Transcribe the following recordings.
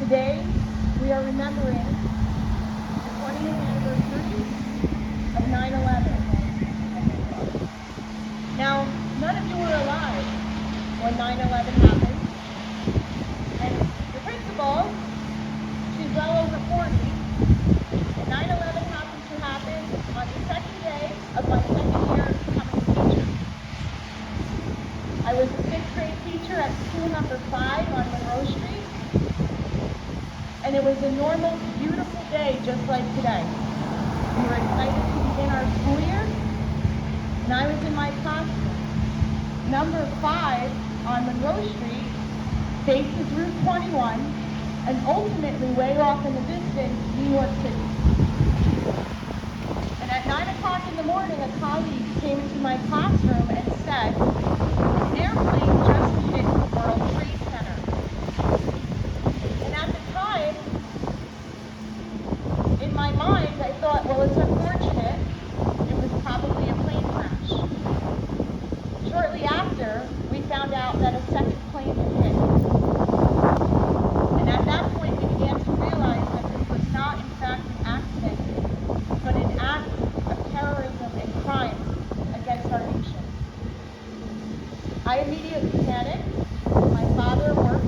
Today, we are remembering the 20th anniversary of 9/11. Now, none of you were alive when 9/11 happened, and your principal, she's well over 40, and 9/11 happened to happen on the second day of my second year of becoming a teacher. I was a 6th grade teacher at school number 5 on Monroe Street, and it was a normal, beautiful day just like today. We were excited to begin our school year, and I was in my classroom. Number 5 on Monroe Street faces Route 21, and ultimately, way off in the distance, New York City. And at 9 o'clock in the morning, a colleague came into my classroom and said, "An airplane just hit the World Trade Center." And at the time, in my mind, I thought, well, it's unfortunate. It was probably a plane crash. Shortly after, we found out that a second plane had hit. And at that point, we began to realize that this was not, in fact, an accident, but an act of terrorism and crime against our nation. I immediately panicked. My father worked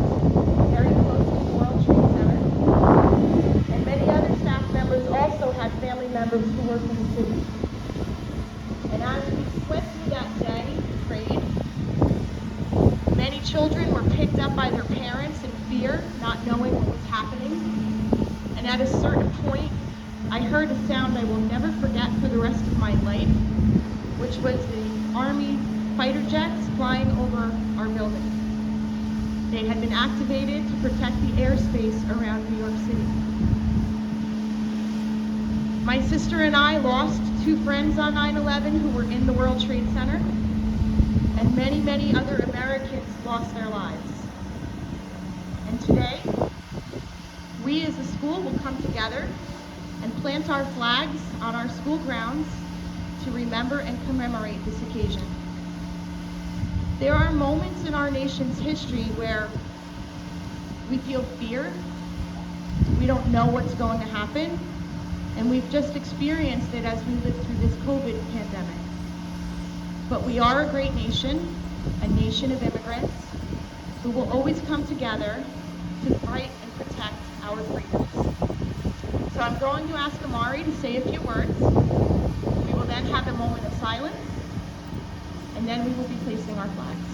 very close to the World Trade Center, and many other staff members also had family members who worked in the city. And as we went through that day, prayed, many children were picked up by their parents in fear, not knowing what was happening. And at a certain point, I heard a sound I will never forget for the rest of my life, which was the Army fighter jets flying over our building. They had been activated to protect the airspace around New York City. My sister and I lost 2 friends on 9/11 who were in the World Trade Center, and many, many other Americans lost their lives. And today, we as a school will come together and plant our flags on our school grounds to remember and commemorate this occasion. There are moments in our nation's history where we feel fear, we don't know what's going to happen, and we've just experienced it as we live through this COVID pandemic. But we are a great nation, a nation of immigrants, who will always come together to fight and protect our freedoms. So I'm going to ask Amari to say a few words. We will then have a moment of silence, and then we will be placing our flags.